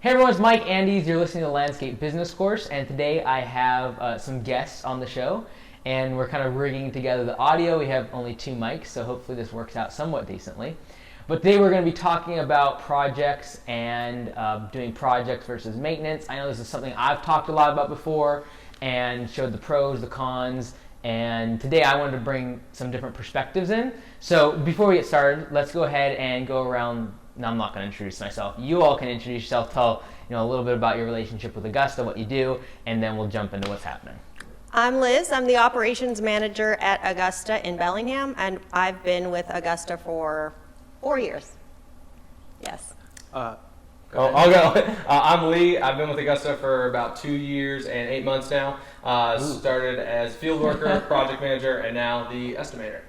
Hey everyone, it's Mike Andes. You're listening to the Landscape Business Course, and today I have some guests on the show, and we're kind of rigging together the audio. We have only 2 mics, so hopefully this works out somewhat decently. But today we're going to be talking about projects and doing projects versus maintenance. I know this is something I've talked a lot about before and showed the pros, the cons, and today I wanted to bring some different perspectives in. So before we get started, let's go ahead and go around. No, I'm not going to introduce myself. You all can introduce yourself, tell a little bit about your relationship with Augusta, what you do, and then we'll jump into what's happening. I'm Liz. I'm the operations manager at Augusta in Bellingham, and I've been with Augusta for 4 years. Yes. I'll go. I'm Lee. I've been with Augusta for about 2 years and 8 months now. Started as field worker, project manager, and now the estimator.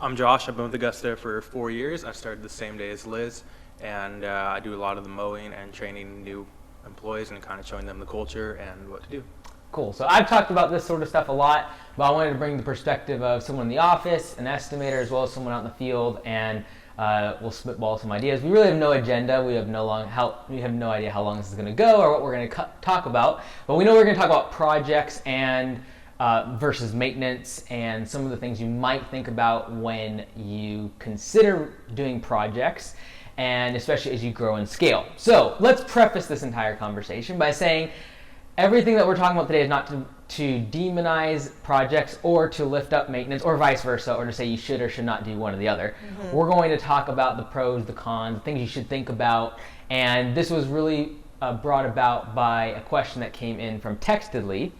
I'm Josh. I've been with Augusta for 4 years. I started the same day as Liz, and I do a lot of the mowing and training new employees and kind of showing them the culture and what to do. Cool. So I've talked about this sort of stuff a lot, but I wanted to bring the perspective of someone in the office, an estimator, as well as someone out in the field, and we'll spitball some ideas. We really have no agenda. We have no idea how long this is going to go or what we're going to talk about, but we know we're going to talk about projects and versus maintenance and some of the things you might think about when you consider doing projects, and especially as you grow and scale. So let's preface this entire conversation by saying everything that we're talking about today is not to demonize projects or to lift up maintenance or vice versa, or to say you should or should not do one or the other. Mm-hmm. We're going to talk about the pros, the cons, the things you should think about, and this was really brought about by a question that came in from Textedly,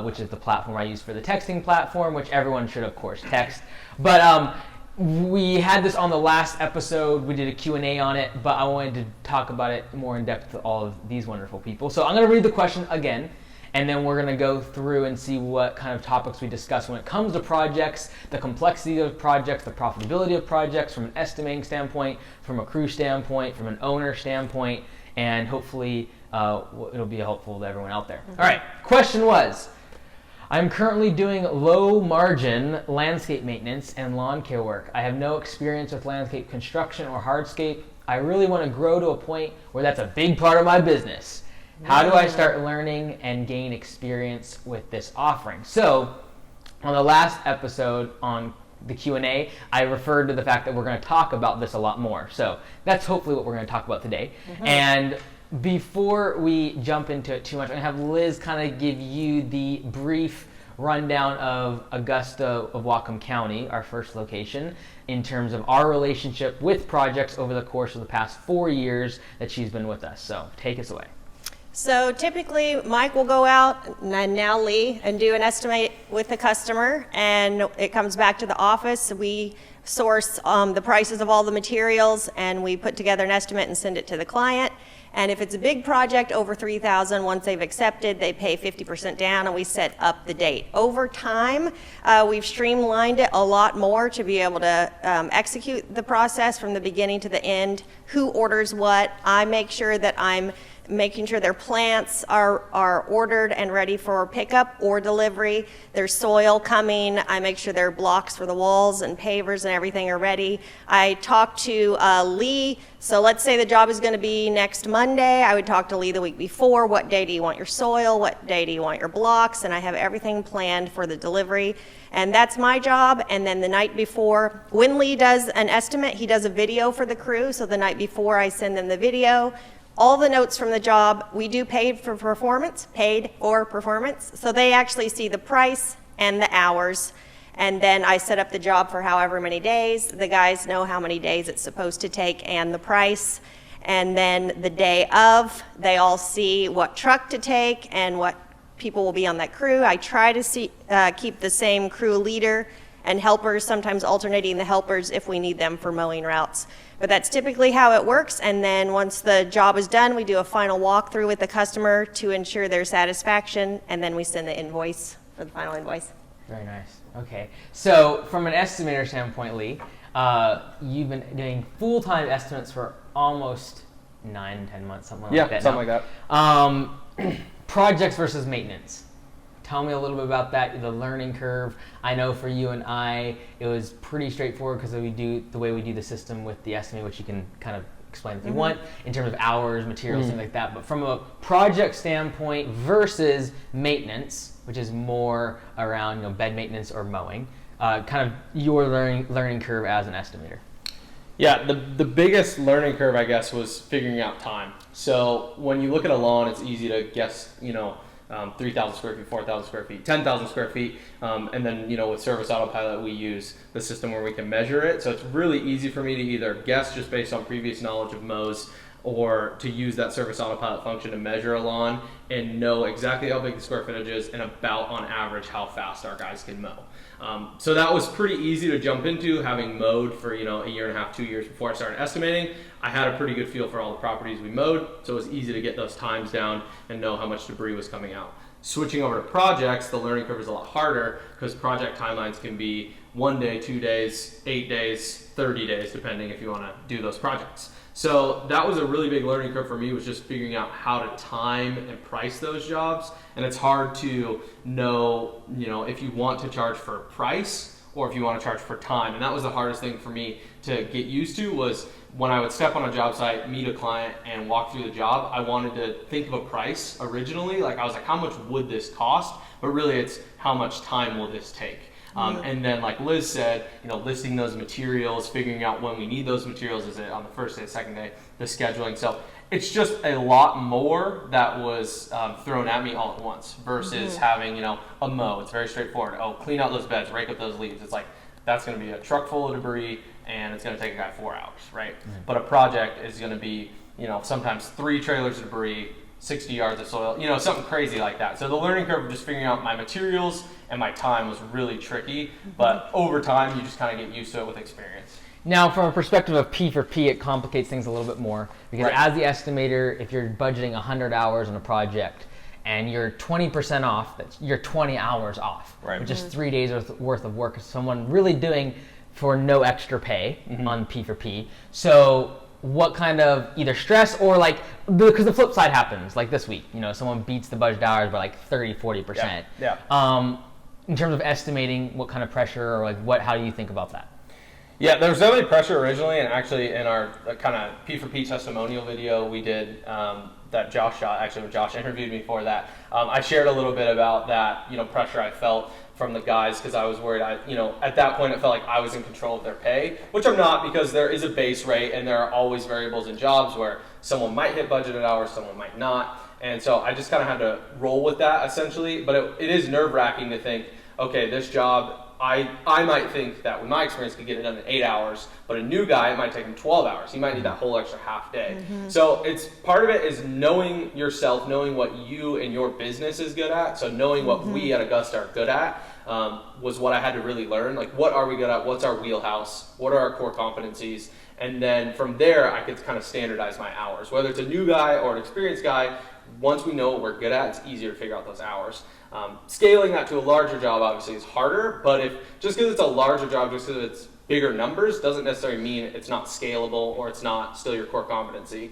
which is the platform I use for the texting platform, which everyone should, of course, text. But we had this on the last episode. We did a Q&A on it, but I wanted to talk about it more in depth with all of these wonderful people. So I'm going to read the question again, and then we're going to go through and see what kind of topics we discuss when it comes to projects, the complexity of projects, the profitability of projects from an estimating standpoint, from a crew standpoint, from an owner standpoint, and hopefully it'll be helpful to everyone out there. All right, question was, I'm currently doing low margin landscape maintenance and lawn care work. I have no experience with landscape construction or hardscape. I really want to grow to a point where that's a big part of my business. How do I start learning and gain experience with this offering? So on the last episode on the Q&A, I referred to the fact that we're going to talk about this a lot more. So that's hopefully what we're going to talk about today. And before we jump into it too much, I'm going to have Liz kind of give you the brief rundown of Augusta of Whatcom County, our first location, in terms of our relationship with projects over the course of the past 4 years that she's been with us. So take us away. So typically, Mike will go out, and now Lee, and do an estimate with the customer, and it comes back to the office. We source the prices of all the materials, and we put together an estimate and send it to the client. And if it's a big project over $3,000, once they've accepted, they pay 50% down, and we set up the date. Over time, we've streamlined it a lot more to be able to execute the process from the beginning to the end. Who orders what? I make sure that I'm making sure their plants are ordered and ready for pickup or delivery. There's soil coming. I make sure their blocks for the walls and pavers and everything are ready. I talk to Lee. So let's say the job is going to be next Monday. I would talk to Lee the week before. What day do you want your soil? What day do you want your blocks? And I have everything planned for the delivery. And that's my job. And then the night before, when Lee does an estimate, he does a video for the crew. So the night before, I send them the video. All the notes from the job, we do paid or performance. So they actually see the price and the hours. And then I set up the job for however many days. The guys know how many days it's supposed to take and the price. And then the day of, they all see what truck to take and what people will be on that crew. I try to keep the same crew leader and helpers, sometimes alternating the helpers if we need them for mowing routes. But that's typically how it works. And then once the job is done, we do a final walkthrough with the customer to ensure their satisfaction, and then we send the invoice for the final invoice. Very nice. Okay. So from an estimator standpoint, Lee, you've been doing full-time estimates for almost 9-10 months, something like that. Yeah, something like that. Projects versus maintenance. Tell me a little bit about that, the learning curve. I know for you and I, it was pretty straightforward because we do the way we do the system with the estimate, which you can kind of explain if you want, in terms of hours, materials, things like that. But from a project standpoint versus maintenance, which is more around bed maintenance or mowing, kind of your learning curve as an estimator. Yeah, the biggest learning curve, I guess, was figuring out time. So when you look at a lawn, it's easy to guess, 3,000 square feet, 4,000 square feet, 10,000 square feet. And then, with Service Autopilot, we use the system where we can measure it. So it's really easy for me to either guess just based on previous knowledge of mows, or to use that Service Autopilot function to measure a lawn and know exactly how big the square footage is and about on average how fast our guys can mow. So that was pretty easy to jump into, having mowed for a year and a half, 2 years before I started estimating. I had a pretty good feel for all the properties we mowed, so it was easy to get those times down and know how much debris was coming out. Switching over to projects, the learning curve is a lot harder because project timelines can be 1 day, 2 days, 8 days, 30 days, depending if you want to do those projects. So that was a really big learning curve for me, was just figuring out how to time and price those jobs. And it's hard to know, if you want to charge for price or if you want to charge for time. And that was the hardest thing for me to get used to, was when I would step on a job site, meet a client, and walk through the job, I wanted to think of a price originally. I was like, how much would this cost? But really it's how much time will this take? And then, like Liz said, listing those materials, figuring out when we need those materials, is it on the first day, second day, the scheduling. So it's just a lot more that was thrown at me all at once versus having, a mow. It's very straightforward. Oh, clean out those beds, rake up those leaves. It's like, that's going to be a truck full of debris and it's going to take a guy 4 hours, right? But a project is going to be, sometimes 3 trailers of debris, 60 yards of soil, something crazy like that. So the learning curve of just figuring out my materials and my time was really tricky, but over time you just kind of get used to it with experience. Now, from a perspective of P for P, it complicates things a little bit more, because as the estimator, if you're budgeting 100 hours on a project and you're 20% off, you're 20 hours off, which is 3 days worth of work someone really doing for no extra pay on P for P. So what kind of either stress or because the flip side happens, like this week, someone beats the budget hours by 30-40%. In terms of estimating, what kind of pressure or how do you think about that? Yeah, there was definitely pressure originally, and actually in our kind of P for P testimonial video we did that Josh shot, actually when Josh interviewed me for that, I shared a little bit about that, pressure I felt from the guys, because I was worried, at that point it felt like I was in control of their pay, which I'm not, because there is a base rate and there are always variables in jobs where someone might hit budgeted hours, someone might not. And so I just kind of had to roll with that essentially, but it is nerve-wracking to think, okay, this job, I might think that with my experience could get it done in 8 hours, but a new guy, it might take him 12 hours. He might need that whole extra half day. So it's part of it is knowing yourself, knowing what you and your business is good at. So knowing what we at Augusta are good at was what I had to really learn. What are we good at? What's our wheelhouse? What are our core competencies? And then from there, I could kind of standardize my hours. Whether it's a new guy or an experienced guy, once we know what we're good at, it's easier to figure out those hours. Scaling that to a larger job obviously is harder, but just because it's a larger job, just because it's bigger numbers, doesn't necessarily mean it's not scalable or it's not still your core competency.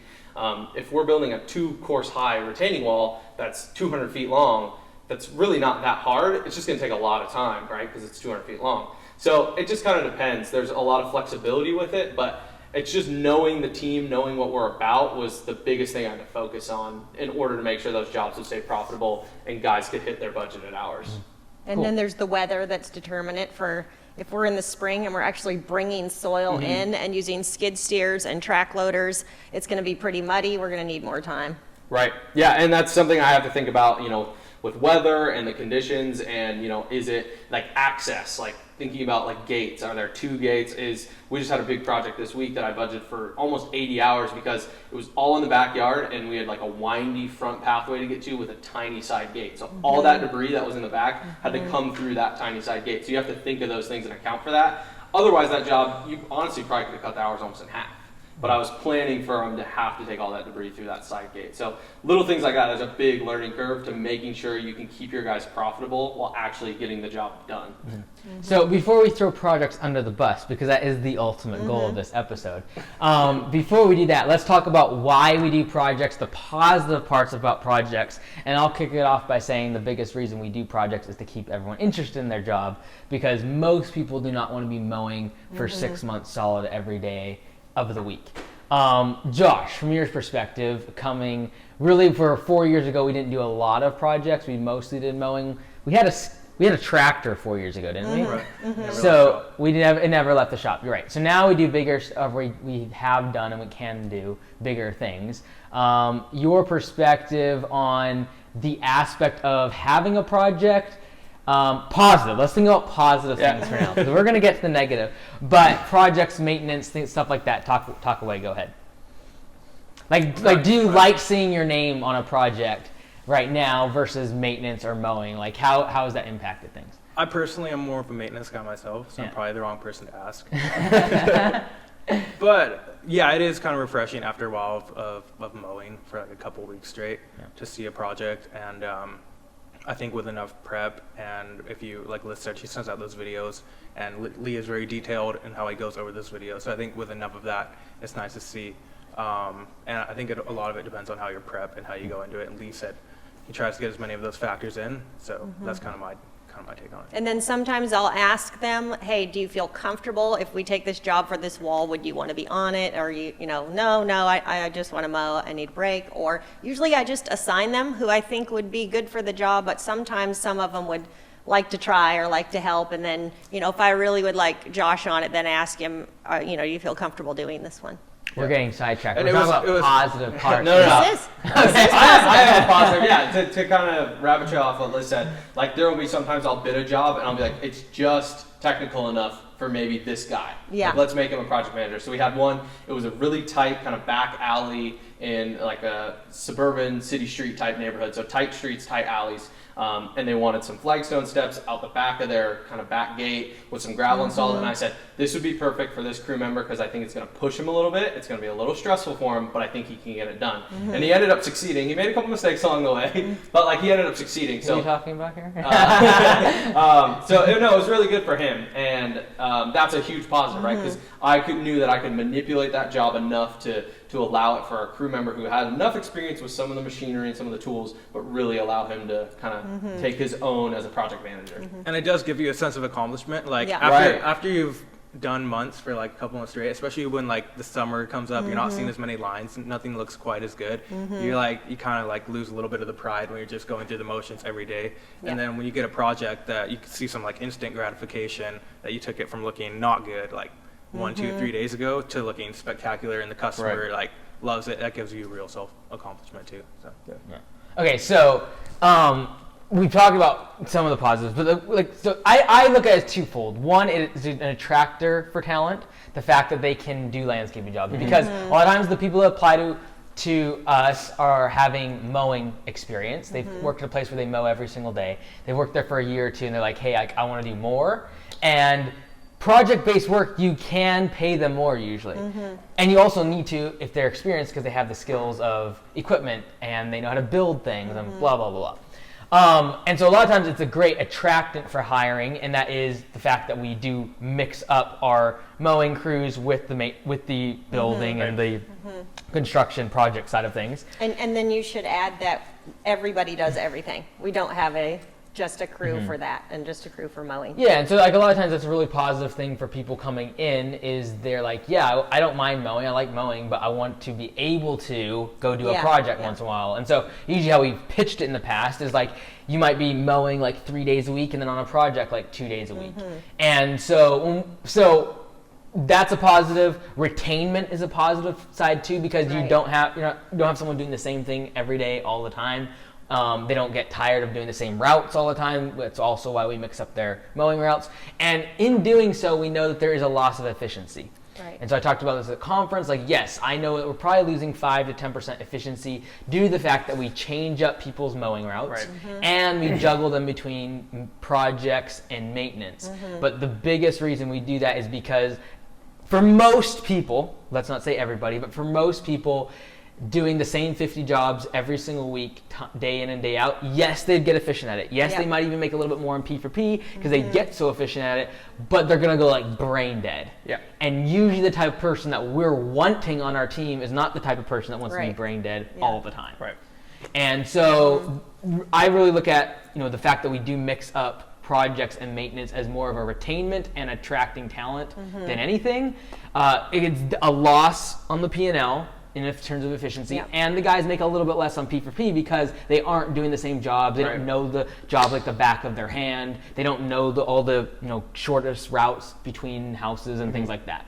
If we're building a 2-course high retaining wall that's 200 feet long, that's really not that hard. It's just going to take a lot of time, right? Because it's 200 feet long. So it just kind of depends. There's a lot of flexibility with it, but it's just knowing the team, knowing what we're about was the biggest thing I had to focus on in order to make sure those jobs would stay profitable and guys could hit their budgeted hours. And then there's the weather that's determinant for if we're in the spring and we're actually bringing soil in and using skid steers and track loaders, it's going to be pretty muddy. We're going to need more time. Right. Yeah, and that's something I have to think about, with weather and the conditions, and is it access, thinking about gates. Are there 2 gates? We just had a big project this week that I budgeted for almost 80 hours because it was all in the backyard and we had a windy front pathway to get to with a tiny side gate. So all that debris that was in the back had to come through that tiny side gate. So you have to think of those things and account for that. Otherwise that job, you honestly probably could have cut the hours almost in half. But I was planning for them to have to take all that debris through that side gate. So little things like that is a big learning curve to making sure you can keep your guys profitable while actually getting the job done. So before we throw projects under the bus, because that is the ultimate goal of this episode, before we do that, let's talk about why we do projects, the positive parts about projects, and I'll kick it off by saying the biggest reason we do projects is to keep everyone interested in their job, because most people do not want to be mowing for 6 months solid every day of the week. Josh, from your perspective, coming really for 4 years ago, we didn't do a lot of projects. We mostly did mowing. We had a tractor 4 years ago, didn't we? Right. Never So it never left the shop. You're right. So now we do bigger stuff. We have done and we can do bigger things. Your perspective on the aspect of having a project. Positive. Let's think about positive things for now, because we're going to get to the negative. But projects, maintenance, things, stuff like that. Talk away. Go ahead. Like, do you like seeing your name on a project right now versus maintenance or mowing? Like, how has that impacted things? I personally am more of a maintenance guy myself, so I'm probably the wrong person to ask. But yeah, it is kind of refreshing after a while of mowing for like a couple weeks straight to see a project. And I think with enough prep, and if you, like Liz said, she sends out those videos, and Lee is very detailed in how he goes over this video. So I think with enough of that, it's nice to see. And I think a lot of it depends on how you prep and how you go into it. And Lee said he tries to get as many of those factors in. So that's kind of my take on it. And then sometimes I'll ask them, hey, do you feel comfortable if we take this job for this wall? Would you want to be on it? Or no, I just want to mow. I need a break. Or usually I just assign them who I think would be good for the job. But sometimes some of them would like to try or like to help. And then, if I really would like Josh on it, then ask him, do you feel comfortable doing this one? We're getting sidetracked. And We're talking about positive parts. No. This is. I have a positive, to kind of rabbit trail off what Liz said. Like, there will be sometimes I'll bid a job and I'll be like, it's just technical enough for maybe this guy. Yeah. Like, let's make him a project manager. So we had one, it was a really tight kind of back alley in like a suburban city street type neighborhood. So tight streets, tight alleys. And they wanted some flagstone steps out the back of their kind of back gate with some gravel installed. And I said, this would be perfect for this crew member because I think it's going to push him a little bit. It's going to be a little stressful for him, but I think he can get it done. And he ended up succeeding. He made a couple mistakes along the way, but he ended up succeeding. What are you talking about here? It was really good for him. And that's a huge positive, right? Because I knew that I could manipulate that job enough to allow it for a crew member who had enough experience with some of the machinery and some of the tools, but really allow him to kind of take his own as a project manager. And it does give you a sense of accomplishment. Like after you've done months for like a couple months straight, especially when like the summer comes up, you're not seeing as many lines, nothing looks quite as good. You kind of like lose a little bit of the pride when you're just going through the motions every day. And then when you get a project that you can see some like instant gratification that you took it from looking not good, like 1, 2, 3 days ago, to looking spectacular, and the customer like loves it. That gives you real self accomplishment too. So. Okay, so we've talked about some of the positives, but I look at it as twofold. One, it is an attractor for talent, the fact that they can do landscaping jobs, because a lot of times the people that apply to us are having mowing experience. They've worked at a place where they mow every single day. They've worked there for a year or two, and they're like, hey, I want to do more. And project-based work, you can pay them more usually. And you also need to, if they're experienced, because they have the skills of equipment and they know how to build things and blah, blah, blah, blah. And so a lot of times it's a great attractant for hiring, and that is the fact that we do mix up our mowing crews with the building and the construction project side of things. And then you should add that everybody does everything. We don't have just a crew for that and just a crew for mowing. Yeah, and so like a lot of times that's a really positive thing for people coming in, is they're like, yeah, I don't mind mowing, I like mowing, but I want to be able to go do a project once in a while. And so usually how we've pitched it in the past is like, you might be mowing like 3 days a week and then on a project like 2 days a week. And so that's a positive. Retainment is a positive side too, because you don't have someone doing the same thing every day all the time. They don't get tired of doing the same routes all the time. That's also why we mix up their mowing routes. And in doing so, we know that there is a loss of efficiency. Right. And so I talked about this at conference. Like, yes, I know that we're probably losing 5 to 10% efficiency due to the fact that we change up people's mowing routes and we juggle them between projects and maintenance. But the biggest reason we do that is because for most people, let's not say everybody, but for most people, doing the same 50 jobs every single week, day in and day out, yes, they'd get efficient at it. Yes, they might even make a little bit more in P for P because they get so efficient at it, but they're going to go like brain dead. And usually the type of person that we're wanting on our team is not the type of person that wants to be brain dead all the time. And so I really look at the fact that we do mix up projects and maintenance as more of a retainment and attracting talent than anything. It's a loss on the P&L in terms of efficiency, and the guys make a little bit less on P4P because they aren't doing the same jobs. They don't know the job like the back of their hand. They don't know all the shortest routes between houses and things like that.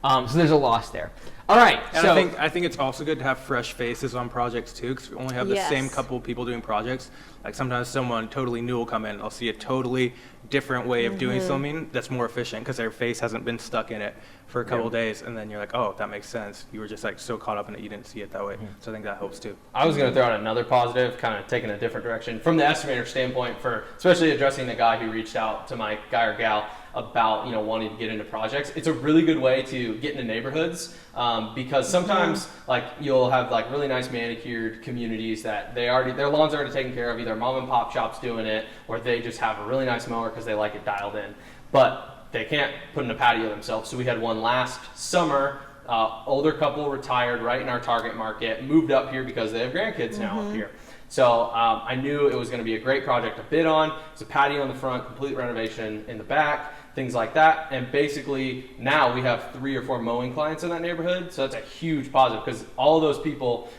So there's a loss there. All right. And so I think it's also good to have fresh faces on projects too, because we only have the same couple people doing projects. Like sometimes someone totally new will come in. I'll see a totally different way of doing something that's more efficient because their face hasn't been stuck in it for a couple of days, and then you're like, oh, that makes sense. You were just like so caught up in it, you didn't see it that way. So I think that helps too. I was going to throw out another positive, kind of taking a different direction from the estimator standpoint, for especially addressing the guy who reached out to my guy or gal about wanting to get into projects. It's a really good way to get into neighborhoods because sometimes like you'll have like really nice manicured communities that their lawns are already taken care of, either mom and pop shops doing it or they just have a really nice mower because they like it dialed in, but they can't put in a patio themselves. So we had one last summer, older couple retired right in our target market, moved up here because they have grandkids now up here. So I knew it was going to be a great project to bid on. It's a patio in the front, complete renovation in the back, things like that. And basically now we have 3 or 4 mowing clients in that neighborhood. So that's a huge positive because all of those people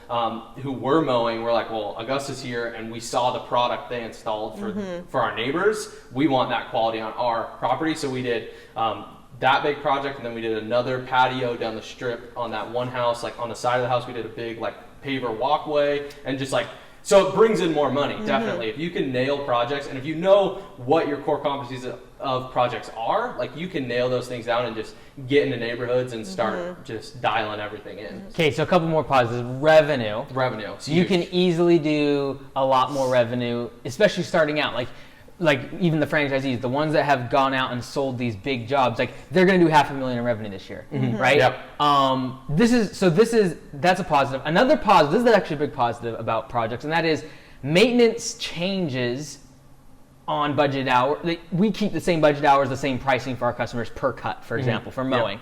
who were mowing were like, well, Augusta's here and we saw the product they installed for our neighbors. We want that quality on our property. So we did that big project, and then we did another patio down the strip on that one house. Like on the side of the house, we did a big like paver walkway, and just like, so it brings in more money, definitely. If you can nail projects, and if you know what your core competencies of projects are, like you can nail those things down and just get into neighborhoods and start just dialing everything in. Okay, so a couple more positives. Revenue. So you can easily do a lot more revenue, especially starting out. Like even the franchisees, the ones that have gone out and sold these big jobs, like they're going to do $500,000 in revenue this year, right? Yep. That's a positive. Another positive, this is actually a big positive about projects, and that is maintenance changes on budget hour. We keep the same budget hours, the same pricing for our customers per cut, for example, for mowing.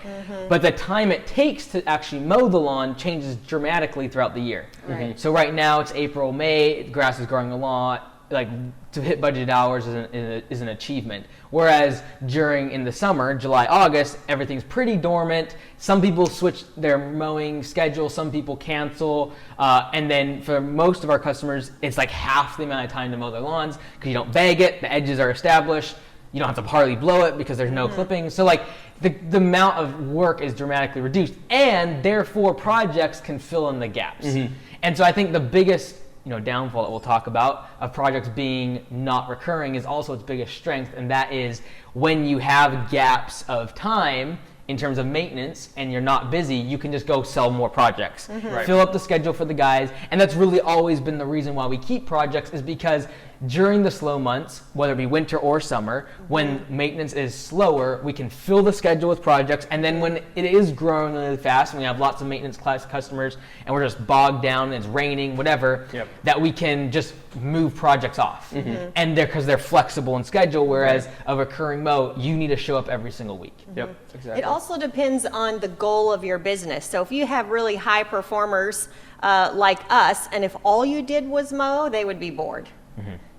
But the time it takes to actually mow the lawn changes dramatically throughout the year. So right now it's April, May, grass is growing a lot. Like to hit budget hours is an achievement. Whereas in the summer, July, August, everything's pretty dormant. Some people switch their mowing schedule, some people cancel, and then for most of our customers, it's like half the amount of time to mow their lawns because you don't bag it, the edges are established, you don't have to hardly blow it because there's no clipping. So like the amount of work is dramatically reduced, and therefore projects can fill in the gaps. And so I think the biggest downfall that we'll talk about of projects being not recurring is also its biggest strength, and that is when you have gaps of time in terms of maintenance and you're not busy, you can just go sell more projects. Fill up the schedule for the guys, and that's really always been the reason why we keep projects, is because during the slow months, whether it be winter or summer, when maintenance is slower, we can fill the schedule with projects, and then when it is growing really fast and we have lots of maintenance class customers and we're just bogged down and it's raining, whatever, that we can just move projects off. And because they're flexible in schedule, whereas a recurring mow, you need to show up every single week. It also depends on the goal of your business. So if you have really high performers like us, and if all you did was mow, they would be bored.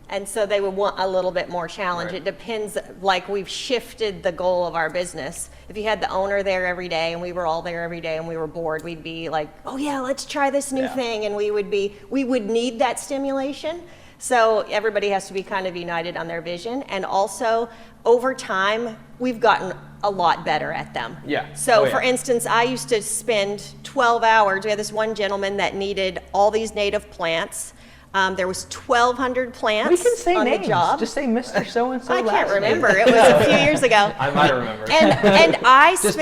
And so they would want a little bit more challenge. It depends, like we've shifted the goal of our business. If you had the owner there every day and we were all there every day and we were bored, we'd be like, oh yeah, let's try this new thing. And we would need that stimulation. So everybody has to be kind of united on their vision. And also over time, we've gotten a lot better at them. So for instance, I used to spend 12 hours. We had this one gentleman that needed all these native plants. There was 1,200 plants we can say on names. The job. Just say Mr. So-and-so. I can't remember. It was a few years ago. I might remember. And I Just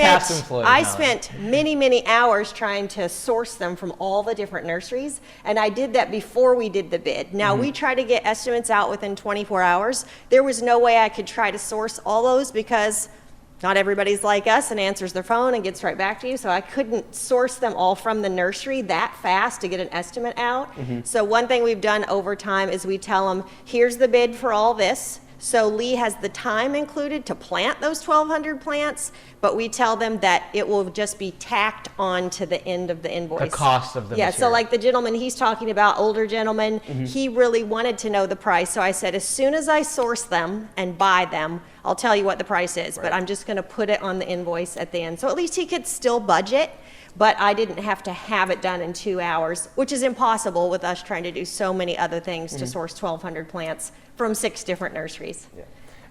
spent many hours trying to source them from all the different nurseries, and I did that before we did the bid. Now we try to get estimates out within 24 hours. There was no way I could try to source all those because not everybody's like us and answers their phone and gets right back to you, so I couldn't source them all from the nursery that fast to get an estimate out. So one thing we've done over time is we tell them, here's the bid for all this. So Lee has the time included to plant those 1,200 plants, but we tell them that it will just be tacked on to the end of the invoice. The cost of the Yeah, material. so like the gentleman he's talking about, older gentleman, he really wanted to know the price. So I said, as soon as I source them and buy them, I'll tell you what the price is, but I'm just gonna put it on the invoice at the end. So at least he could still budget, but I didn't have to have it done in 2 hours, which is impossible with us trying to do so many other things to source 1,200 plants from 6 different nurseries. Yeah.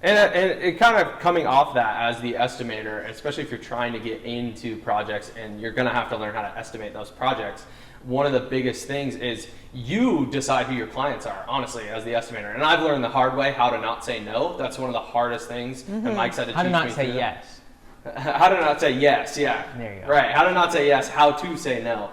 And it kind of coming off that as the estimator, especially if you're trying to get into projects and you're going to have to learn how to estimate those projects, one of the biggest things is you decide who your clients are, honestly, as the estimator. And I've learned the hard way how to not say no. That's one of the hardest things. And Mike's had to How to teach not me say through. yes. How to not say yes, yeah. There you go. Right, how to not say yes, how to say no.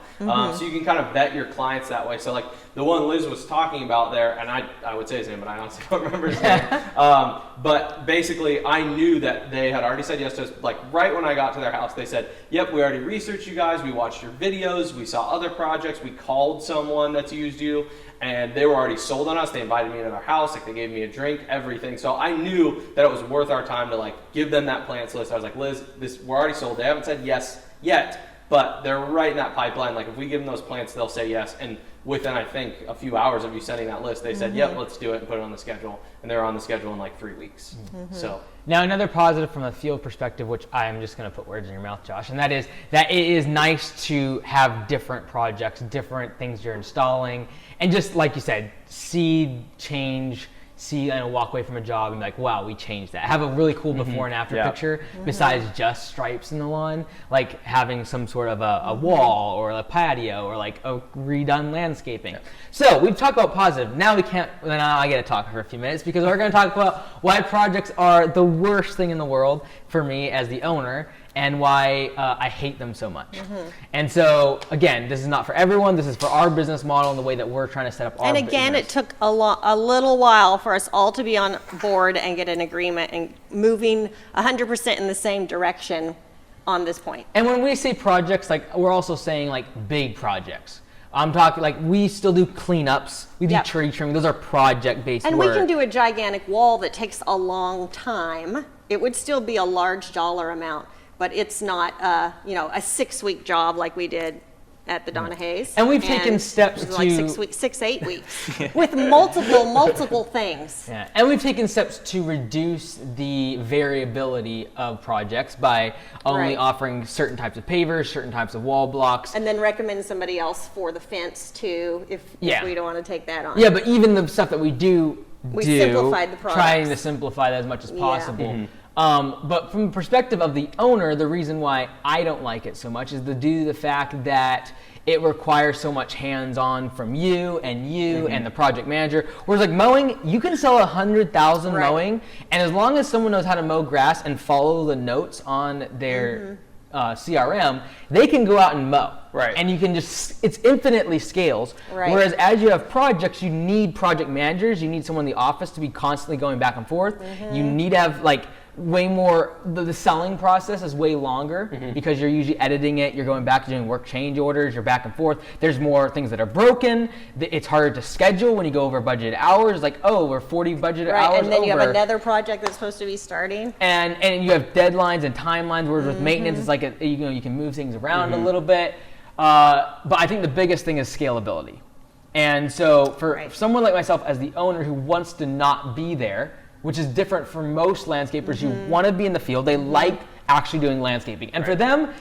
So you can kind of vet your clients that way. So like the one Liz was talking about there, and I would say his name, but I honestly don't remember his name. But basically I knew that they had already said yes to us. Like right when I got to their house, they said, yep, we already researched you guys, we watched your videos, we saw other projects, we called someone that's used you, and they were already sold on us. They invited me to their house, like they gave me a drink, everything. So I knew that it was worth our time to like give them that plants list. I was like, Liz, we're already sold. They haven't said yes yet, but they're right in that pipeline. Like if we give them those plants, they'll say yes. And within, I think, a few hours of you sending that list, they said, yep, let's do it and put it on the schedule. And they were on the schedule in like 3 weeks. So Now, another positive from a field perspective, which I'm just going to put words in your mouth, Josh, and that is that it is nice to have different projects, different things you're installing, and just like you said, see change, walk away from a job and be like, wow, we changed that. Have a really cool before and after picture besides just stripes in the lawn, like having some sort of a wall or a patio or like a redone landscaping. So we've talked about positive. Now I get to talk for a few minutes because we're going to talk about why projects are the worst thing in the world for me as the owner, and why I hate them so much. And so, again, this is not for everyone. This is for our business model and the way that we're trying to set up our And again, business. it took a little while for us all to be on board and get an agreement and moving 100% in the same direction on this point. And when we say projects, like we're also saying like big projects. I'm talking like we still do cleanups. We do tree trimming. Those are project-based And work. we can do a gigantic wall that takes a long time. It would still be a large dollar amount, but it's not a 6-week job like we did at the Donna Hayes. And we've taken steps it was like to 6 weeks, 8 weeks with multiple things. Yeah, and we've taken steps to reduce the variability of projects by only offering certain types of pavers, certain types of wall blocks. And then recommend somebody else for the fence too, if we don't want to take that on. Yeah, but even the stuff that we do, simplified the products. trying to simplify that as much as possible. But from the perspective of the owner, the reason why I don't like it so much is due to the fact that it requires so much hands-on from you and the project manager. Whereas like mowing, you can sell 100,000 mowing, and as long as someone knows how to mow grass and follow the notes on their CRM, they can go out and mow. Right. And you can it's infinitely scales. Right. Whereas as you have projects, you need project managers, you need someone in the office to be constantly going back and forth. You need to have like way more, the selling process is way longer because you're usually editing it, you're going back to doing work change orders, you're back and forth. There's more things that are broken. It's harder to schedule when you go over budgeted hours, like, oh, we're 40 budgeted hours and then you have over. another project that's supposed to be starting. And you have deadlines and timelines, whereas with maintenance, it's like, you can move things around a little bit. But I think the biggest thing is scalability. And so for someone like myself as the owner who wants to not be there, which is different for most landscapers who want to be in the field, they like actually doing landscaping. And for them,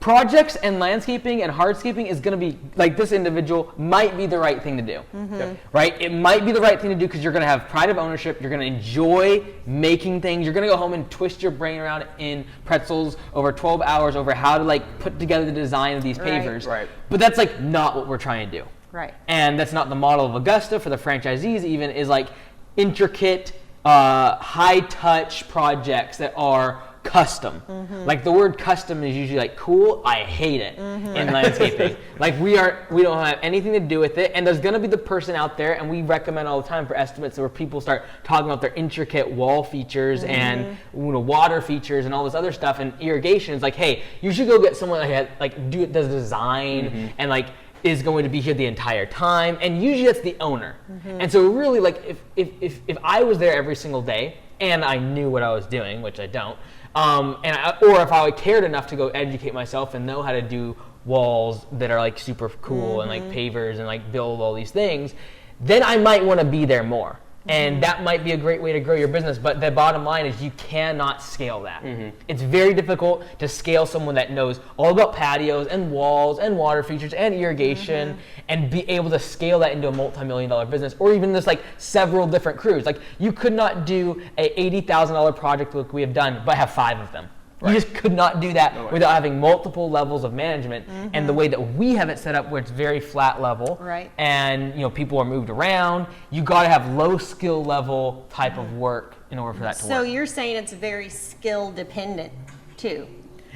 projects and landscaping and hardscaping is going to be, like this individual, might be the right thing to do. Right? It might be the right thing to do because you're going to have pride of ownership, you're going to enjoy making things, you're going to go home and twist your brain around in pretzels over 12 hours over how to like put together the design of these pavers. Right. But that's like not what we're trying to do. Right. And that's not the model of Augusta for the franchisees even, is like intricate, high-touch projects that are custom. Like the word custom is usually like cool. I hate it in landscaping. Like we don't have anything to do with it. And there's going to be the person out there, and we recommend all the time for estimates where people start talking about their intricate wall features and water features and all this other stuff and irrigation. It's like, hey, you should go get someone that does design and like is going to be here the entire time, and usually that's the owner. And so really, like, if I was there every single day and I knew what I was doing, which I don't, or if I cared enough to go educate myself and know how to do walls that are like super cool and like pavers and like build all these things, then I might want to be there more. And that might be a great way to grow your business, but the bottom line is you cannot scale that. It's very difficult to scale someone that knows all about patios and walls and water features and irrigation and be able to scale that into a multi-million-dollar business, or even just like several different crews. Like, you could not do a $80,000 project like we have done, but have 5 of them. You just could not do that without having multiple levels of management. And the way that we have it set up, where it's very flat level, and people are moved around, you got to have low skill level type of work in order for that to work. So you're saying it's very skill dependent too.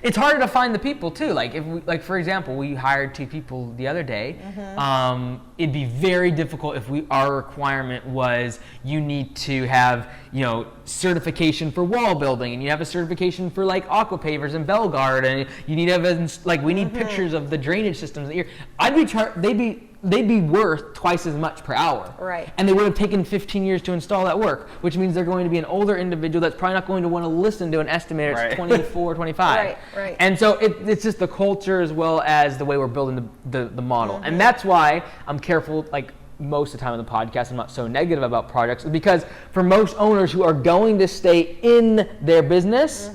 It's harder to find the people too. Like, if we, like, for example, we hired 2 people the other day. It'd be very difficult if our requirement was you need to have certification for wall building, and you have a certification for like aqua pavers and Belgard, and you need evidence, like, we need pictures of the drainage systems that they'd be worth twice as much per hour. Right. And they would have taken 15 years to install that work, which means they're going to be an older individual that's probably not going to want to listen to an estimator that's 24, 25. Right. And so it's just the culture as well as the way we're building the model. And that's why I'm careful, like, most of the time on the podcast, I'm not so negative about projects, because for most owners who are going to stay in their business,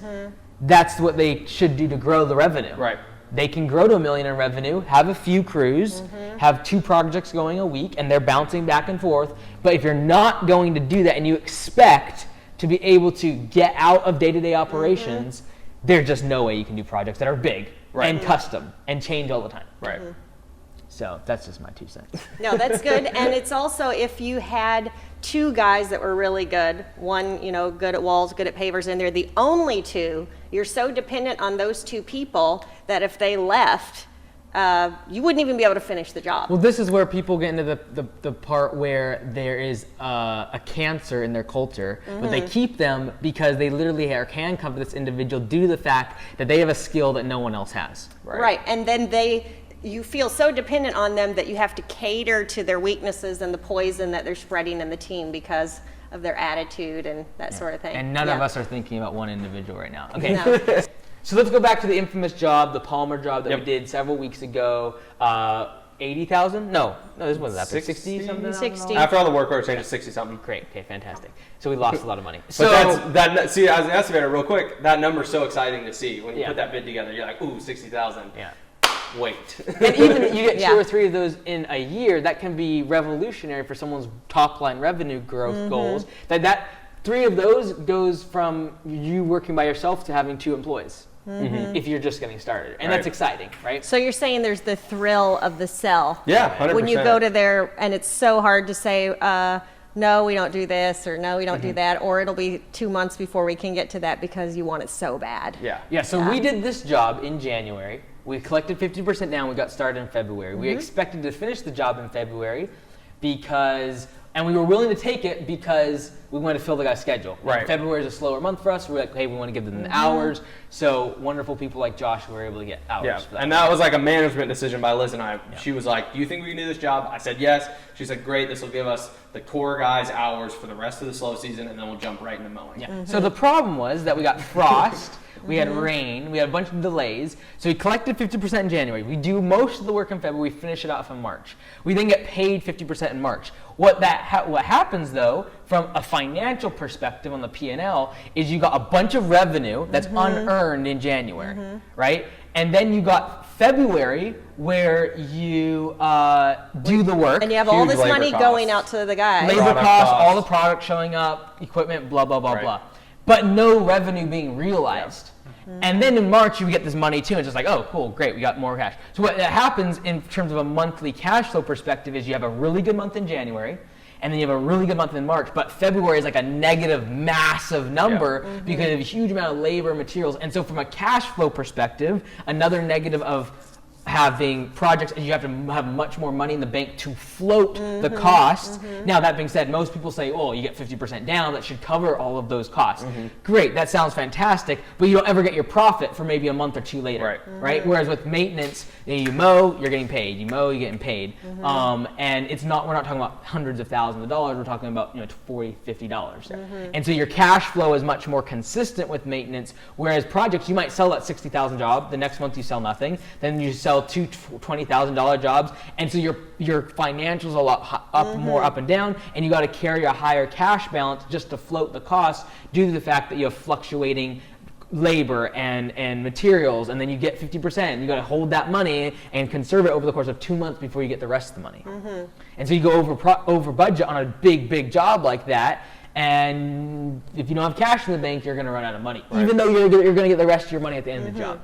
that's what they should do to grow the revenue. Right. They can grow to $1 million in revenue, have a few crews, have 2 projects going a week, and they're bouncing back and forth. But if you're not going to do that and you expect to be able to get out of day-to-day operations, there's just no way you can do projects that are big and custom and change all the time. Right. So that's just my 2 cents. No, that's good. And it's also, if you had 2 guys that were really good, one, good at walls, good at pavers, and they're the only 2, you're so dependent on those 2 people that if they left, you wouldn't even be able to finish the job. Well, this is where people get into the part where there is a cancer in their culture, but they keep them because they literally can come to this individual due to the fact that they have a skill that no one else has. Right. And then you feel so dependent on them that you have to cater to their weaknesses and the poison that they're spreading in the team because of their attitude and that sort of thing. And none of us are thinking about one individual right now. Okay. No. So let's go back to the infamous job, the Palmer job that we did several weeks ago. 80,000? No, this wasn't that big. 60 something? 60. After all the work order changes, 60 something. Great. Okay, fantastic. So we lost a lot of money. But see, as an estimator, real quick, that number's so exciting to see. When you put that bid together, you're like, ooh, 60,000. Yeah. Wait. And even if you get 2 or 3 of those in a year, that can be revolutionary for someone's top line revenue growth goals. That 3 of those goes from you working by yourself to having 2 employees. If you're just getting started. And that's exciting, right? So you're saying there's the thrill of the sell. Yeah, 100%. When you go to there, and it's so hard to say, no, we don't do this, or no, we don't do that, or it'll be 2 months before we can get to that because you want it so bad. Yeah, so we did this job in January. We collected 50% down. We got started in February. We expected to finish the job in February and we were willing to take it because we wanted to fill the guy's schedule. Right. February is a slower month for us. We're like, hey, we want to give them the hours. So wonderful people like Josh were able to get hours for that. And that was like a management decision by Liz and I. She was like, do you think we can do this job? I said yes. She said, great, this will give us the core guys hours for the rest of the slow season, and then we'll jump right into mowing. Yeah. So the problem was that we got frost. We had rain, we had a bunch of delays, so we collected 50% in January. We do most of the work in February, we finish it off in March. We then get paid 50% in March. What happens though, from a financial perspective on the P&L, is you got a bunch of revenue that's unearned in January, right? And then you got February where you do the work. And you have all this money going out to the guys. Labor costs, all the products showing up, equipment, blah, blah, blah, blah. But no revenue being realized. And then in March, you get this money too, and it's just like, oh, cool, great, we got more cash. So what happens in terms of a monthly cash flow perspective is you have a really good month in January, and then you have a really good month in March, but February is like a negative, massive number because of a huge amount of labor, materials. And so from a cash flow perspective, another negative of having projects, and you have to have much more money in the bank to float the cost. Now, that being said, most people say, oh, you get 50% down, that should cover all of those costs. Great, that sounds fantastic, but you don't ever get your profit for maybe a month or two later, right? Whereas with maintenance, you mow, you're getting paid. You mow, you're getting paid. And we're not talking about hundreds of thousands of dollars, we're talking about $40, $50. And so your cash flow is much more consistent with maintenance, whereas projects, you might sell that $60,000 job, the next month you sell nothing, then you sell two $20,000 jobs, and so your financials are a lot more up and down, and you got to carry a higher cash balance just to float the cost due to the fact that you have fluctuating labor and materials, and then you get 50%. You got to hold that money and conserve it over the course of 2 months before you get the rest of the money. And so you go over budget on a big job like that. And if you don't have cash in the bank, you're going to run out of money, even though you're going to get the rest of your money at the end of the job.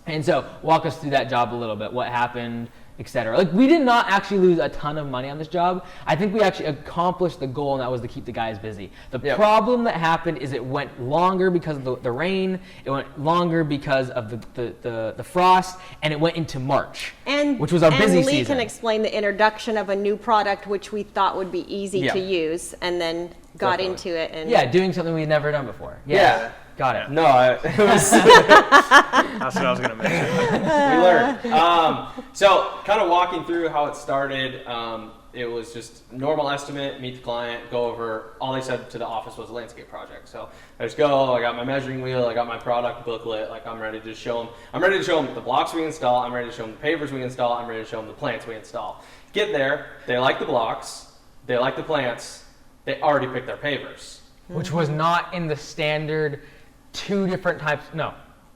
And so walk us through that job a little bit, what happened, etc. Like, we did not actually lose a ton of money on this job. I think we actually accomplished the goal, and that was to keep the guys busy. The problem that happened is it went longer because of the rain, it went longer because of the frost, and it went into March, which was our busy season. And Lee can explain the introduction of a new product which we thought would be easy to use, and then got into it. And doing something we'd never done before. Got it. No, it was that's what I was going to mention. we learned. So kind of walking through how it started, it was just normal estimate, meet the client, go over. All they said to the office was a landscape project. So I just go, I got my measuring wheel, I got my product booklet, like I'm ready to show them. I'm ready to show them the blocks we install, I'm ready to show them the pavers we install, I'm ready to show them the plants we install. Get there, they like the blocks, they like the plants, they already picked their pavers. Which was not in the standard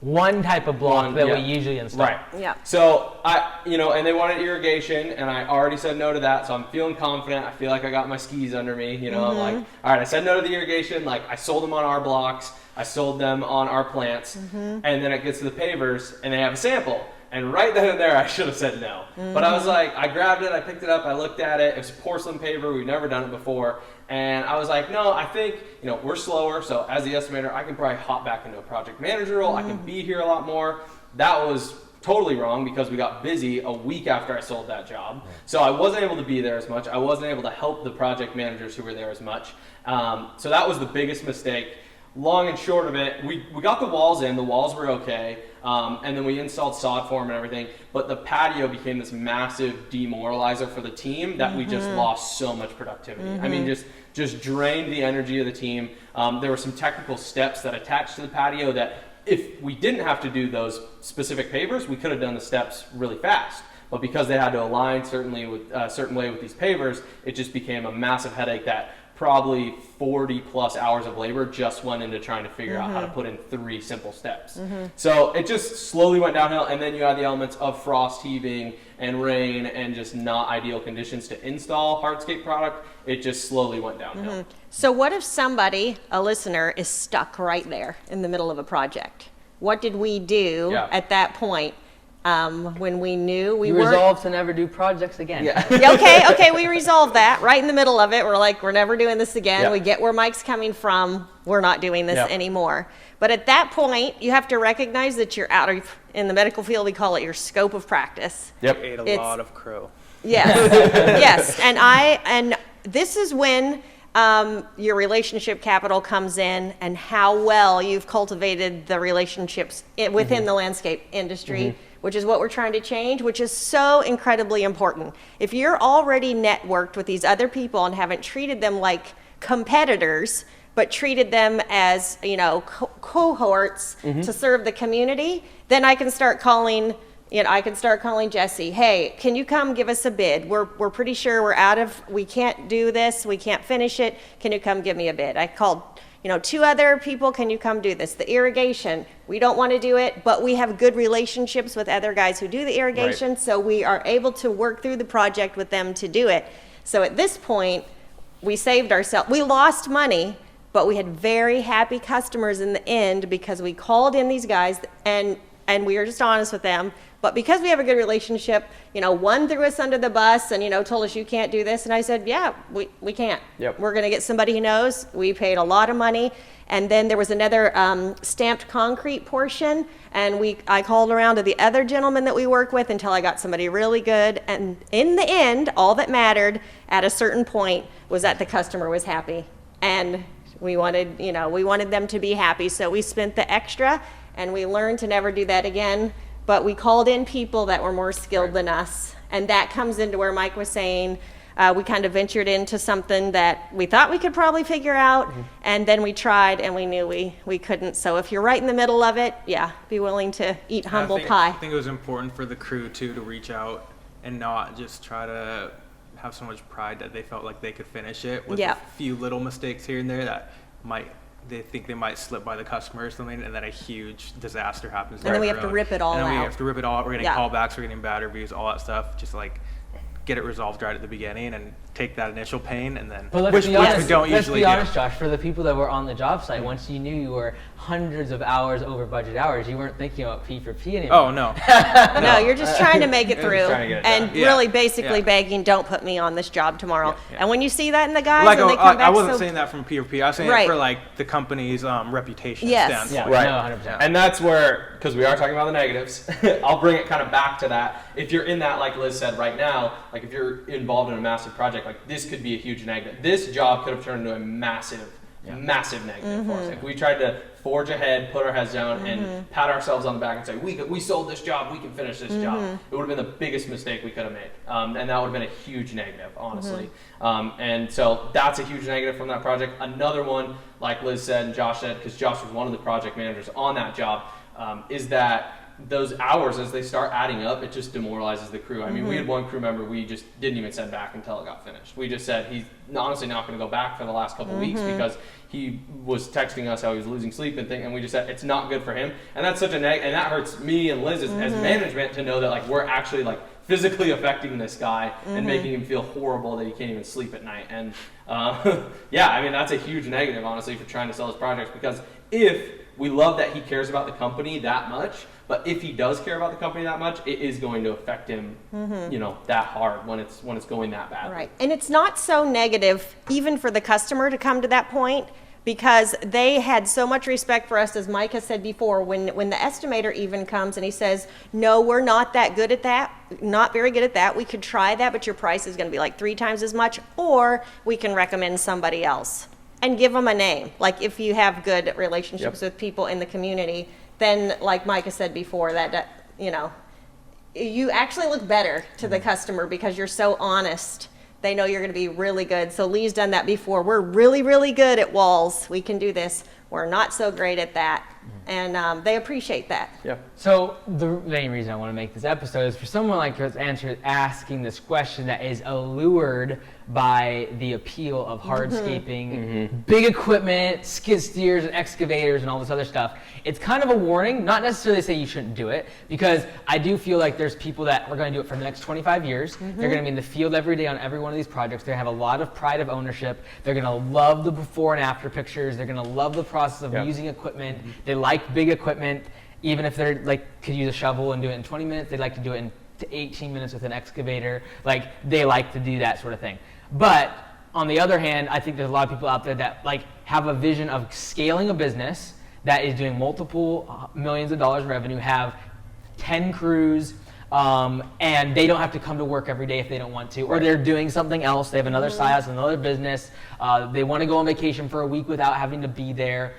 one type of block that we usually install. Right. Yeah. So and they wanted irrigation, and I already said no to that. So I'm feeling confident. I feel like I got my skis under me. I'm like, all right, I said no to the irrigation. Like, I sold them on our blocks. I sold them on our plants. And then it gets to the pavers, and they have a sample. And right then and there, I should have said no. But I was like, I grabbed it, I picked it up, I looked at it. It was a porcelain paver. We've never done it before. And I was like, no, I think, we're slower. So as the estimator, I can probably hop back into a project manager role. I can be here a lot more. That was totally wrong because we got busy a week after I sold that job. So I wasn't able to be there as much. I wasn't able to help the project managers who were there as much. So that was the biggest mistake. Long and short of it, we got the walls in. The walls were okay. And then we installed sod form and everything. But the patio became this massive demoralizer for the team that we just lost so much productivity. I mean, just drained the energy of the team. There were some technical steps that attached to the patio that if we didn't have to do those specific pavers, we could have done the steps really fast. But because they had to align certain way with these pavers, it just became a massive headache that probably 40 plus hours of labor just went into trying to figure out how to put in 3 simple steps. So it just slowly went downhill, and then you add the elements of frost heaving and rain and just not ideal conditions to install hardscape product. It just slowly went downhill. So what if somebody, a listener, is stuck right there in the middle of a project? What did we do at that point? When we knew we were resolved to never do projects again. Okay, we resolved that right in the middle of it. We're like, we're never doing this again. We get where Mike's coming from. We're not doing this anymore. But at that point, you have to recognize that you're out of, in the medical field, we call it your scope of practice. Ate a lot of crow. Yes, and this is when your relationship capital comes in, and how well you've cultivated the relationships within the landscape industry, which is what we're trying to change, which is so incredibly important. If you're already networked with these other people and haven't treated them like competitors, but treated them as, cohorts to serve the community, then I can start calling Jesse, hey, can you come give us a bid? We're pretty sure we can't do this, we can't finish it. Can you come give me a bid? I called, 2 other people, can you come do this? The irrigation, we don't want to do it, but we have good relationships with other guys who do the irrigation, so we are able to work through the project with them to do it. So at this point, we saved ourselves. We lost money, but we had very happy customers in the end because we called in these guys, and and we were just honest with them. But because we have a good relationship, one threw us under the bus and, told us you can't do this. And I said, yeah, we can't. Yep. We're going to get somebody who knows. We paid a lot of money. And then there was another stamped concrete portion. And I called around to the other gentleman that we work with until I got somebody really good. And in the end, all that mattered at a certain point was that the customer was happy. And we wanted them to be happy. So we spent the extra and we learned to never do that again. But we called in people that were more skilled than us. And that comes into where Mike was saying, we kind of ventured into something that we thought we could probably figure out. And then we tried and we knew we couldn't. So if you're right in the middle of it, be willing to eat humble pie. I think it was important for the crew too to reach out and not just try to have so much pride that they felt like they could finish it with a few little mistakes here and there that they think they might slip by the customer or something, and then a huge disaster happens. And then we have to rip it all out. And then we have to rip it all out. We're getting callbacks, we're getting bad reviews, all that stuff. Just like get it resolved right at the beginning and take that initial pain, and then but which we don't usually do. Let's be honest, Josh. For the people that were on the job site, once you knew you were hundreds of hours over budget hours, you weren't thinking about P for P anymore. Oh no. No, you're just trying to make it through, and really basically begging, don't put me on this job tomorrow. And when you see that in the guys, and they come back, I wasn't saying that from P for P. I was saying it for like the company's reputation standpoint. Yeah, right. No, 100%. And that's where, because we are talking about the negatives, I'll bring it kind of back to that. If you're in that, like Liz said right now, like if you're involved in a massive project, like this could be a huge negative. This job could have turned into a massive negative for us. If we tried to forge ahead, put our heads down, and pat ourselves on the back and say, we sold this job, we can finish this job, it would have been the biggest mistake we could have made. And that would have been a huge negative, honestly. And so that's a huge negative from that project. Another one, like Liz said and Josh said, because Josh was one of the project managers on that job, is that those hours, as they start adding up, it just demoralizes the crew. I mean, we had one crew member we just didn't even send back until it got finished. We just said he's honestly not going to go back for the last couple of weeks because he was texting us how he was losing sleep and we just said it's not good for him. And that's such a and that hurts me and Liz as management to know that like we're actually like physically affecting this guy and making him feel horrible that he can't even sleep at night. And I mean, that's a huge negative, honestly, for trying to sell his projects, because if we love that he cares about the company that much, but if he does care about the company that much, it is going to affect him, that hard when it's going that bad. Right, and it's not so negative even for the customer to come to that point, because they had so much respect for us, as Mike has said before, when the estimator even comes and he says, no, we're not that good at that, not very good at that, we could try that, but your price is going to be like 3 times as much, or we can recommend somebody else. And give them a name. Like if you have good relationships with people in the community, then like Mike has said before, that you actually look better to the customer because you're so honest. They know you're going to be really good. So Lee's done that before. We're really, really good at walls. We can do this. We're not so great at that. And they appreciate that. Yeah. So the main reason I want to make this episode is for someone like us asking this question that is allured by the appeal of hardscaping, big equipment, skid steers and excavators and all this other stuff. It's kind of a warning, not necessarily to say you shouldn't do it, because I do feel like there's people that are going to do it for the next 25 years. They're going to be in the field every day on every one of these projects. They have a lot of pride of ownership. They're going to love the before and after pictures. They're going to love the process of using equipment. They like big equipment, even if they're could use a shovel and do it in 20 minutes. They like to do it in 18 minutes with an excavator. They like to do that sort of thing. But on the other hand, I think there's a lot of people out there that have a vision of scaling a business that is doing multiple millions of dollars in revenue, have 10 crews, and they don't have to come to work every day if they don't want to, or they're doing something else. They have another side hustle, another business. They want to go on vacation for a week without having to be there,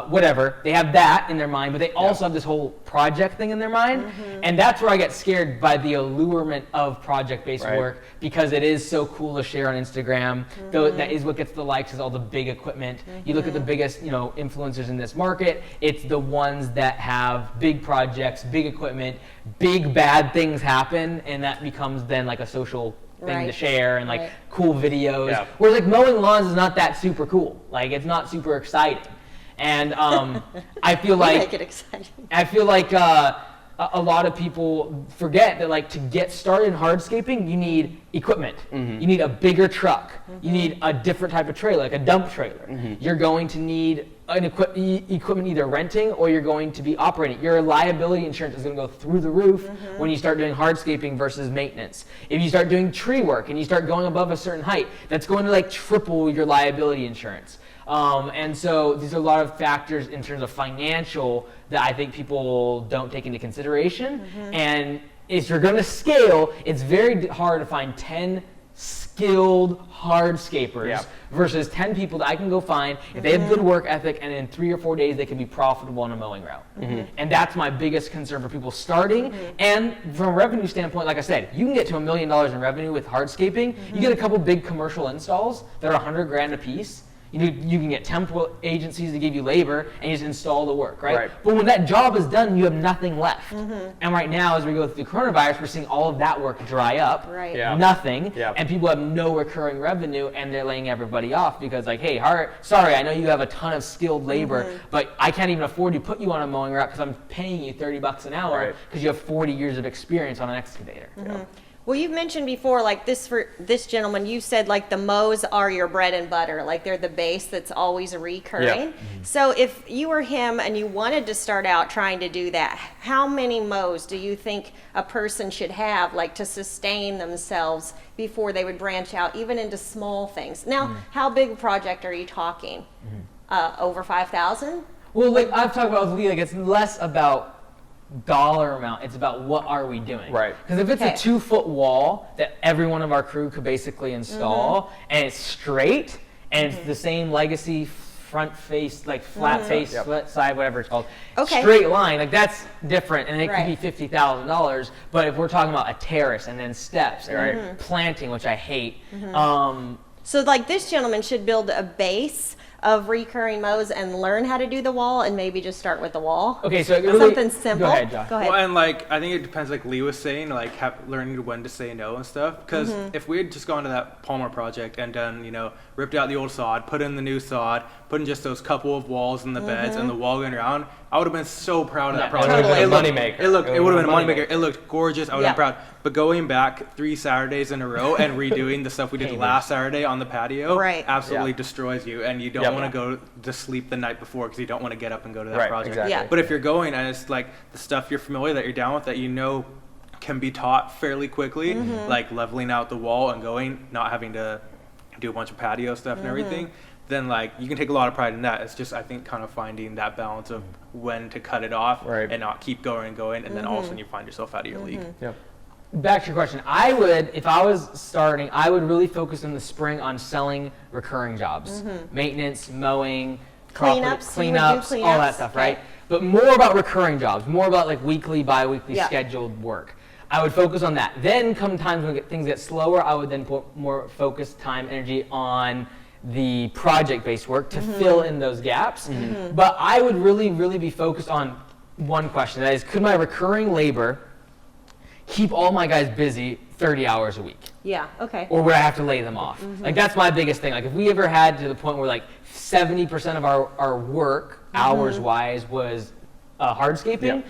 whatever. They have that in their mind, but they also have this whole project thing in their mind. And that's where I get scared by the allurement of project-based work, because it is so cool to share on Instagram. Though that is what gets the likes, is all the big equipment. You look at the biggest, influencers in this market, it's the ones that have big projects, big equipment, big bad things happen, and that becomes then like a social thing to share and cool videos. Yeah. Whereas mowing lawns is not that super cool. It's not super exciting. And I feel like make it exciting. I feel like a lot of people forget that to get started in hardscaping, you need equipment. You need a bigger truck. You need a different type of trailer, like a dump trailer. You're going to need an equipment either renting or you're going to be operating. Your liability insurance is going to go through the roof when you start doing hardscaping versus maintenance. If you start doing tree work and you start going above a certain height, that's going to like triple your liability insurance. And so these are a lot of factors in terms of financial that I think people don't take into consideration. And if you're going to scale, it's very hard to find 10 skilled hardscapers versus 10 people that I can go find if they have good work ethic, and in 3 or 4 days they can be profitable on a mowing route. And that's my biggest concern for people starting. And from a revenue standpoint, like I said, you can get to $1 million in revenue with hardscaping. You get a couple big commercial installs that are $100,000 a piece. You can get temp agencies to give you labor and you just install the work, right? But when that job is done, you have nothing left. And right now, as we go through the coronavirus, we're seeing all of that work dry up, nothing, and people have no recurring revenue, and they're laying everybody off because like, hey, sorry, I know you have a ton of skilled labor, but I can't even afford to put you on a mowing route because I'm paying you $30 an hour because you have 40 years of experience on an excavator. Well, you've mentioned before, like this for this gentleman, you said like the mows are your bread and butter, like they're the base that's always recurring. So if you were him and you wanted to start out trying to do that, how many mows do you think a person should have like to sustain themselves before they would branch out even into small things? Now, how big a project are you talking? Over 5,000? Well, like I've talked about with Lee, like it's less about dollar amount, it's about what are we doing, because if it's a 2-foot wall that every one of our crew could basically install and it's straight and it's the same legacy front face, like flat face, flat side, whatever it's called, straight line, like that's different, and it could be $50,000. But if we're talking about a terrace and then steps and planting, which I hate, so like this gentleman should build a base of recurring mows and learn how to do the wall, and maybe just start with the wall. Okay, so really, something simple. Go ahead, Josh. Go ahead. Well, and like I think it depends, like Lee was saying, like learning when to say no and stuff. Because if we had just gone to that Palmer project and done, ripped out the old sod, put in the new sod, put in just those couple of walls in the beds and the wall going around, I would have been so proud of that project. Totally. It would have been a moneymaker. It would have been a moneymaker. It looked gorgeous. I would have been proud. But going back 3 Saturdays in a row and redoing the stuff we did last Saturday on the patio absolutely destroys you, and you don't want to go to sleep the night before because you don't want to get up and go to that project. Exactly. But if you're going and it's like the stuff you're familiar, that you're down with, that can be taught fairly quickly, like leveling out the wall and going, not having to do a bunch of patio stuff and everything, then like you can take a lot of pride in that. It's just, I think, kind of finding that balance of when to cut it off and not keep going and going, and then all of a sudden you find yourself out of your league. Back to your question, I would, if I was starting, I would really focus in the spring on selling recurring jobs, maintenance, mowing, cleanups, all that stuff, right? But more about recurring jobs, more about like weekly, bi-weekly scheduled work. I would focus on that. Then come times when things get slower, I would then put more focus, time, energy on the project-based work to fill in those gaps. But I would really, really be focused on one question, that is, could my recurring labor keep all my guys busy 30 hours a week? Or would I have to lay them off? Like that's my biggest thing. Like if we ever had to the point where like 70% of our work hours wise was hardscaping,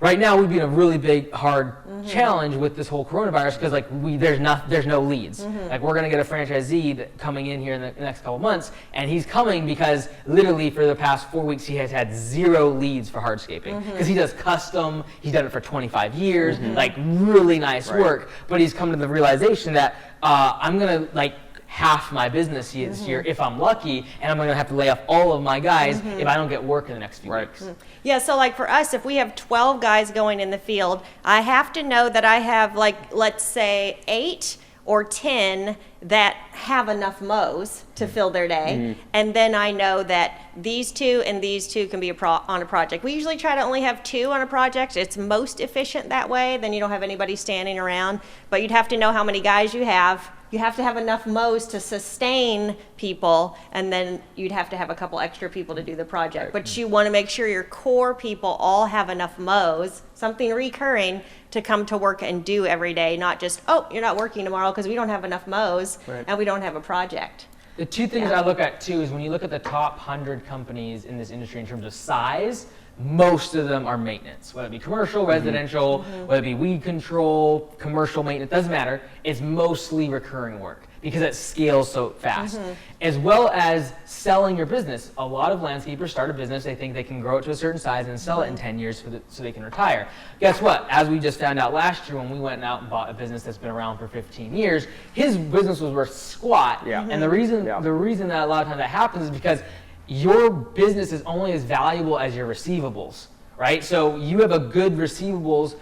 right now we'd be in a really big hard challenge with this whole coronavirus, because like there's no leads. Like we're gonna get a franchisee coming in here in the next couple months, and he's coming because literally for the past 4 weeks he has had 0 leads for hardscaping, because he does custom, he's done it for 25 years, like really nice work, but he's come to the realization that I'm gonna like half my business here if I'm lucky, and I'm going to have to lay off all of my guys if I don't get work in the next few weeks. Yeah, so like for us, if we have 12 guys going in the field, I have to know that I have like, let's say 8 or 10 that have enough mows to fill their day, and then I know that these 2 and these 2 can be on a project. We usually try to only have 2 on a project. It's most efficient that way, then you don't have anybody standing around, but you'd have to know how many guys you have. You have to have enough mows to sustain people, and then you'd have to have a couple extra people to do the project. But you want to make sure your core people all have enough mows, something recurring, to come to work and do every day, not just, oh, you're not working tomorrow because we don't have enough mows and we don't have a project. The 2 things I look at too is when you look at the top 100 companies in this industry in terms of size, most of them are maintenance, whether it be commercial, residential, whether it be weed control, commercial maintenance, doesn't matter. It's mostly recurring work because it scales so fast. As well as selling your business. A lot of landscapers start a business, they think they can grow it to a certain size and sell it in 10 years so they can retire. Guess what? As we just found out last year when we went out and bought a business that's been around for 15 years, his business was worth squat. And the reason that a lot of times that happens is because your business is only as valuable as your receivables, right? So you have a good receivables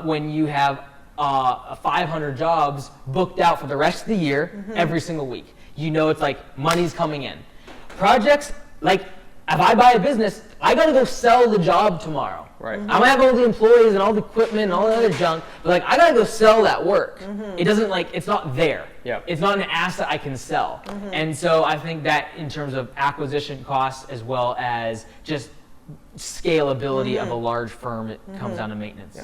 when you have 500 jobs booked out for the rest of the year, every single week. You know it's like money's coming in. Projects, like if I buy a business, I gotta go sell the job tomorrow. Right. I'm gonna have all the employees and all the equipment and all the other junk, but like I gotta go sell that work. It doesn't it's not there. It's not an asset I can sell. And so I think that in terms of acquisition costs as well as just scalability of a large firm, it comes down to maintenance.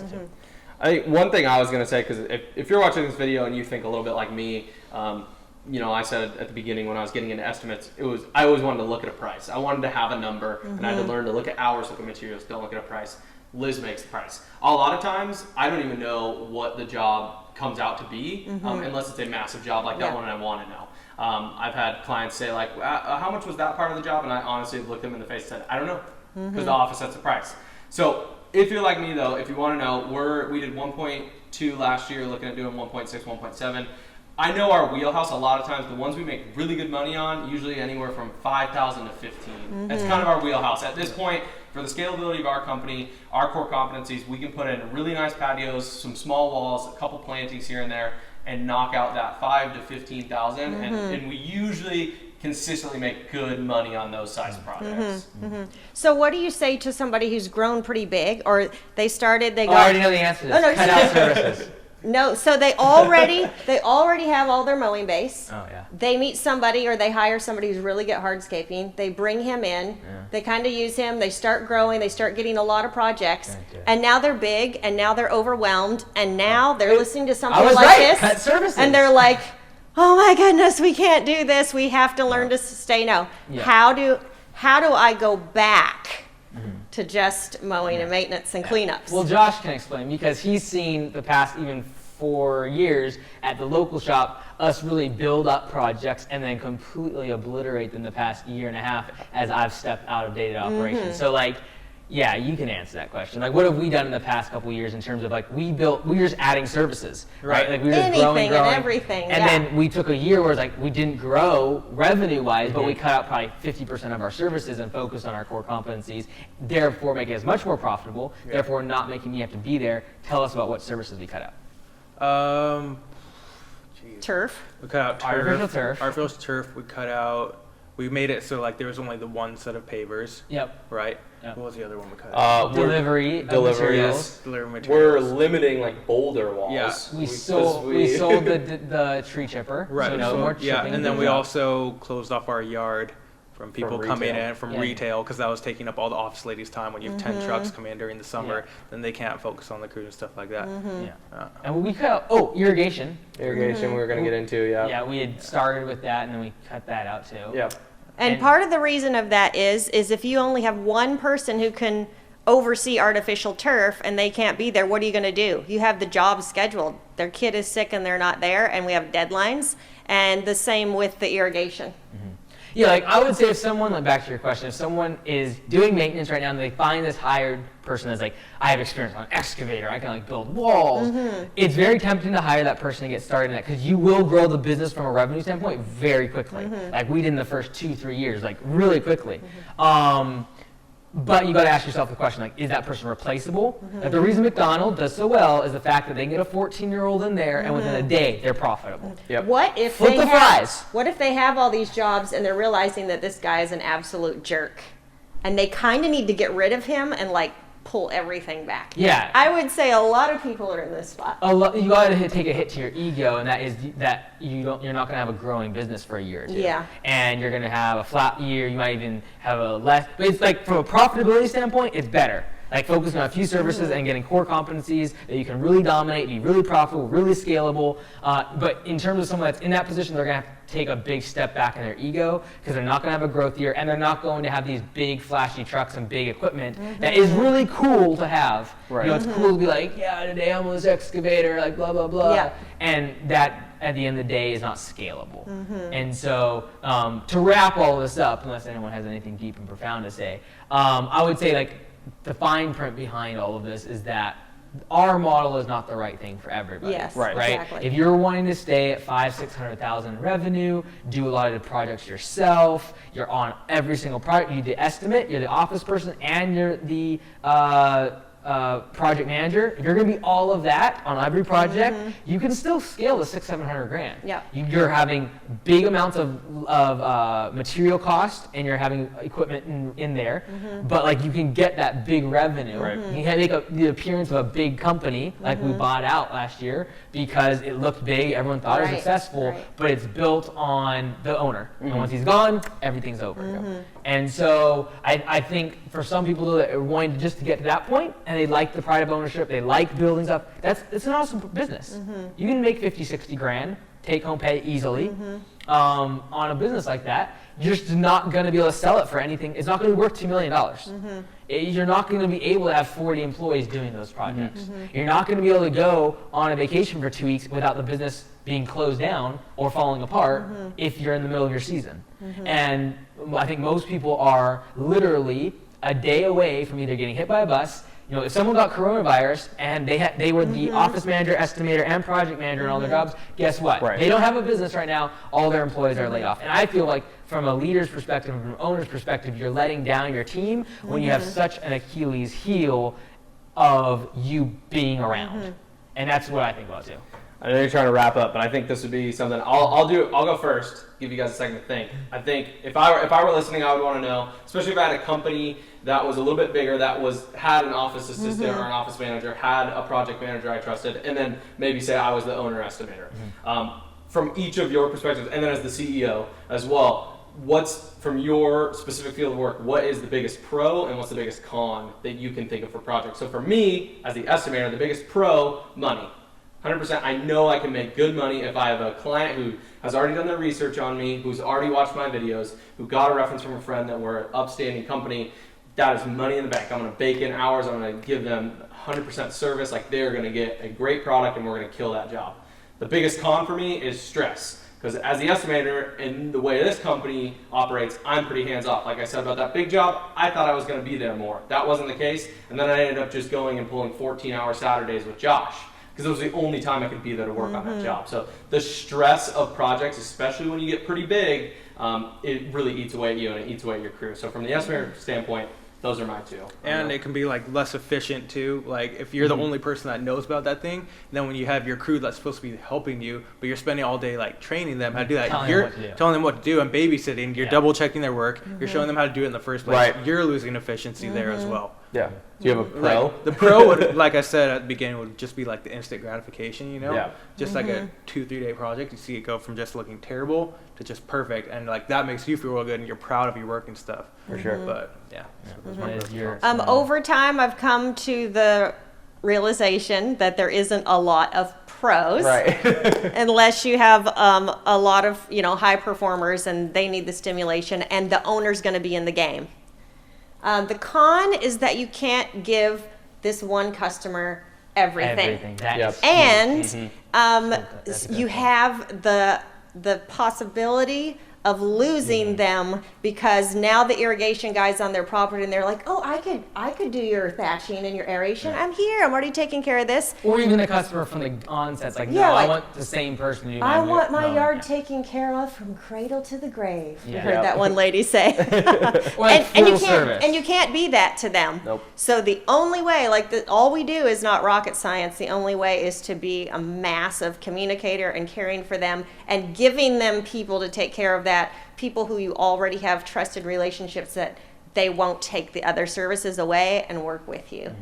I think one thing I was going to say, because if you're watching this video and you think a little bit like me, I said at the beginning when I was getting into estimates, I always wanted to look at a price. I wanted to have a number, and I had to learn to look at hours, look at materials, don't look at a price. Liz makes the price. A lot of times, I don't even know what the job comes out to be, unless it's a massive job like that one, and I want to know. I've had clients say like, how much was that part of the job? And I honestly looked them in the face and said, I don't know, because the office sets the price. So if you're like me though, if you want to know, we did 1.2 last year, looking at doing 1.6, 1.7. I know our wheelhouse, a lot of times, the ones we make really good money on, usually anywhere from 5,000 to 15. That's kind of our wheelhouse. At this point, for the scalability of our company, our core competencies, we can put in really nice patios, some small walls, a couple plantings here and there, and knock out that 5,000 to 15,000. And we usually consistently make good money on those size projects. So what do you say to somebody who's grown pretty big, or they started, they got... I already know the answer to this. Cut out services. No, so they already have all their mowing base. Oh yeah. They meet somebody or they hire somebody who's really good at hardscaping. They bring him in. They kind of use him. They start growing. They start getting a lot of projects. And now they're big, and now they're overwhelmed, and now they're listening to something like this. Cut services. And they're like, oh my goodness, we can't do this. We have to learn to stay no. How do I go back to just mowing and maintenance and cleanups? Well, Josh can explain because he's seen the past even 4 years at the local shop us really build up projects and then completely obliterate them the past year and a half as I've stepped out of day-to-day operations. So yeah, you can answer that question. Like, what have we done in the past couple of years in terms of like we were just adding services, right? Like we were just growing, and everything, and then we took a year where it's like we didn't grow revenue-wise, but we cut out probably 50% of our services and focused on our core competencies, therefore making us much more profitable, therefore not making you have to be there. Tell us about what services we cut out. Turf. We cut out turf. Artificial turf. We cut out. We made it so like there was only the one set of pavers. Right. What was the other one we cut out? Delivery materials. We're limiting like boulder walls. Yeah. We sold the tree chipper. Right. So no more chipping. And then we also closed off our yard from people coming in from retail, because that was taking up all the office ladies' time. When you have 10 trucks come in during the summer, then they can't focus on the crew and stuff like that. And we cut out, irrigation. Irrigation we were going to get into, Yeah, we had started with that, and then we cut that out too. And part of the reason of that is if you only have one person who can oversee artificial turf and they can't be there, what are you going to do? You have the job scheduled. Their kid is sick and they're not there, and we have deadlines. And the same with the irrigation. Yeah, like I would say if someone, like back to your question, if someone is doing maintenance right now and they find this hired person that's like, I have experience on an excavator, I can like build walls, it's very tempting to hire that person to get started in that, because you will grow the business from a revenue standpoint very quickly. Like we did in the first 2-3 years, like really quickly. But you got to ask yourself the question, like, is that person replaceable? Like, the reason McDonald's does so well is the fact that they can get a 14-year-old in there, and within a day, they're profitable. What if What if they have all these jobs and they're realizing that this guy is an absolute jerk, and they kind of need to get rid of him and like pull everything back? Yeah. I would say a lot of people are in this spot. You got to take a hit to your ego, and that is that you're not going to have a growing business for a year or two. Yeah. And you're going to have a flat year. You might even have a less. But it's like from a profitability standpoint, it's better Like focusing on a few services and getting core competencies that you can really dominate, be really profitable, really scalable. But in terms of someone that's in that position, they're going to have to take a big step back in their ego because they're not going to have a growth year and they're not going to have these big flashy trucks and big equipment that is really cool to have. Right. You know, it's cool to be like, yeah, today I'm on this excavator, like blah, blah, blah. Yeah. And that, at the end of the day, is not scalable. And so to wrap all this up, unless anyone has anything deep and profound to say, I would say like the fine print behind all of this is that our model is not the right thing for everybody. Yes, Right. exactly. If you're wanting to stay at 500,000-600,000 in revenue, do a lot of the projects yourself, you're on every single project, you do the estimate, you're the office person, and you're the project manager. If you're going to be all of that on every project, you can still scale to 600-700 grand. Yeah. You're having big amounts of material cost, and you're having equipment in there, but like you can get that big revenue. Right. You can make the appearance of a big company, like we bought out last year, because it looked big, everyone thought it was Right, successful, right. but it's built on the owner. And once he's gone, everything's over. And so I think for some people that are wanting to just to get to that point, and they like the pride of ownership, they like building stuff, it's an awesome business. You can make 50-60 grand, take home pay easily on a business like that. You're just not going to be able to sell it for anything. It's not going to be worth $2 million. You're not going to be able to have 40 employees doing those projects. You're not going to be able to go on a vacation for 2 weeks without the business being closed down or falling apart if you're in the middle of your season. And I think most people are literally a day away from either getting hit by a bus. You know, if someone got coronavirus and they were the office manager, estimator, and project manager in all their jobs, guess what? Right. They don't have a business right now. All their employees are laid off. And I feel like from a leader's perspective, from an owner's perspective, you're letting down your team when you have such an Achilles heel of you being around. And that's what I think about too. I know you're trying to wrap up, but I think this would be something I'll go first. Give you guys a second to think. I think if I were listening, I would want to know, especially if I had a company that was a little bit bigger, that had an office assistant or an office manager, had a project manager I trusted, and then maybe say I was the owner estimator. From each of your perspectives, and then as the CEO as well, what's from your specific field of work, what is the biggest pro and what's the biggest con that you can think of for projects? So for me, as the estimator, the biggest pro, money. 100%, I know I can make good money if I have a client who has already done their research on me, who's already watched my videos, who got a reference from a friend that we're an upstanding company. That is money in the bank. I'm going to bake in hours. I'm going to give them 100% service. Like, they're going to get a great product and we're going to kill that job. The biggest con for me is stress. Because as the estimator, in the way this company operates, I'm pretty hands-off. Like I said about that big job, I thought I was going to be there more. That wasn't the case. And then I ended up just going and pulling 14-hour Saturdays with Josh, because it was the only time I could be there to work on that job. So the stress of projects, especially when you get pretty big, it really eats away at you and it eats away at your crew. So from the estimator standpoint, those are my two. And it can be like less efficient too. Like if you're the only person that knows about that thing, then when you have your crew that's supposed to be helping you, but you're spending all day like training them how to do that, you're telling them what to do and babysitting, you're double checking their work, you're showing them how to do it in the first place. Right. You're losing efficiency there as well. Yeah. Do you have a pro? Like, the pro would, like I said at the beginning, would just be like the instant gratification, you know? Yeah. Just like a 2-3 day project, you see it go from just looking terrible to just perfect, and like that makes you feel real good and you're proud of your work and stuff. For sure. But yeah. What is your Over time, I've come to the realization that there isn't a lot of pros, Right. unless you have a lot of high performers and they need the stimulation, and the owner's going to be in the game. The con is that you can't give this one customer everything. That Yep. is And That's a good you point. have the possibility of losing them, because now the irrigation guy's on their property and they're like, oh, I could do your thatching and your aeration. I'm here. I'm already taking care of this. Or even the customer from the onset's like, no, Yeah, I like, want the same person to do I want my no, yard yeah. taken care of from cradle to the grave. Yeah. I heard Yep. that one lady say. Or like and you full can't service. and you can't be that to them. Nope. So the only way, all we do is not rocket science. The only way is to be a massive communicator and caring for them and giving them people to take care of that. People who you already have trusted relationships that they won't take the other services away and work with you.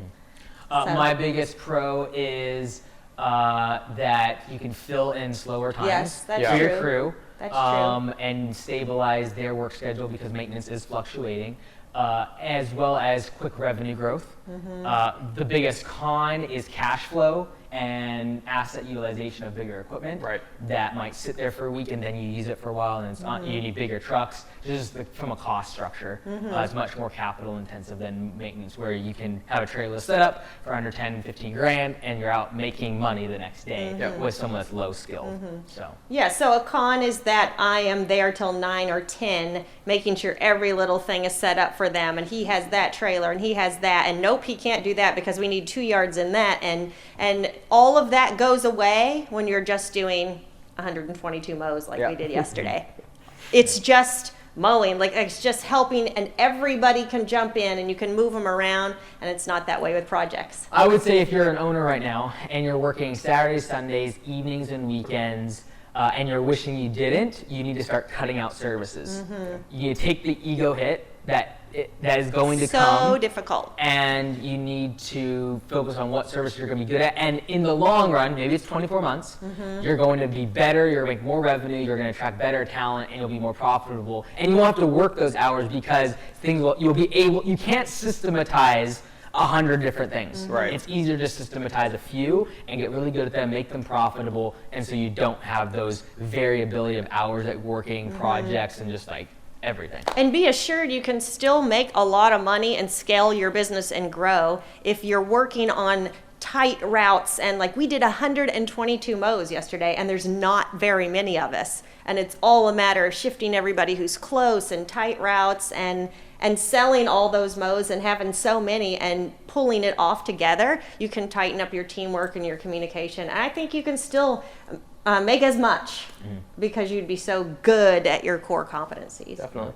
So- My biggest pro is that you can fill in slower times Yes, that's for your true. crew. That's true. And stabilize their work schedule because maintenance is fluctuating. as well as quick revenue growth. The biggest con is cash flow and asset utilization of bigger equipment that might sit there for a week and then you use it for a while and it's not, you need bigger trucks. Just from a cost structure, it's much more capital intensive than maintenance, where you can have a trailer set up for under 10, 15 grand and you're out making money the next day with someone that's low skilled. Yeah, so a con is that I am there till 9 or 10, making sure every little thing is set up for them, and he has that trailer and he has that, and nope, he can't do that because we need 2 yards in that, and all of that goes away when you're just doing 122 mows like we did yesterday. It's just mowing, like it's just helping, and everybody can jump in and you can move them around, and it's not that way with projects. I would say if you're an owner right now and you're working Saturdays, Sundays, evenings, and weekends, and you're wishing you didn't, you need to start cutting out services. You take the ego hit that is going to come. So difficult. And you need to focus on what service you're going to be good at. And in the long run, maybe it's 24 months, you're going to be better, you're going to make more revenue, you're going to attract better talent, and you'll be more profitable. And you won't have to work those hours because you'll be able, you can't systematize 100 different things. It's easier to systematize a few and get really good at them, make them profitable, and so you don't have those variability of hours at working, projects, and just like everything. And be assured you can still make a lot of money and scale your business and grow if you're working on tight routes. And like we did 122 mows yesterday, and there's not very many of us, and it's all a matter of shifting everybody who's close and tight routes and selling all those mows and having so many and pulling it off together. You can tighten up your teamwork and your communication. And I think you can still make as much because you'd be so good at your core competencies. Definitely.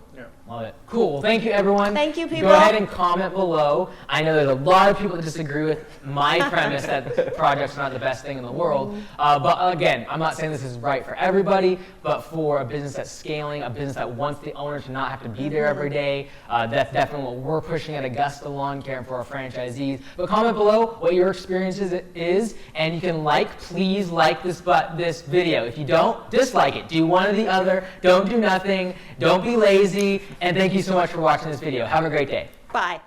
Love it. Cool. Well, thank you, everyone. Thank you, people. Go ahead and comment below. I know there's a lot of people that disagree with my premise that the project's not the best thing in the world. But again, I'm not saying this is right for everybody, but for a business that's scaling, a business that wants the owner to not have to be there every day, that's definitely what we're pushing at Augusta Lawn Care and for our franchisees. But comment below what your experience is, and you can please like this video. If you don't, dislike it. Do one or the other. Don't do nothing. Don't be lazy. And thank you so much for watching this video. Have a great day. Bye.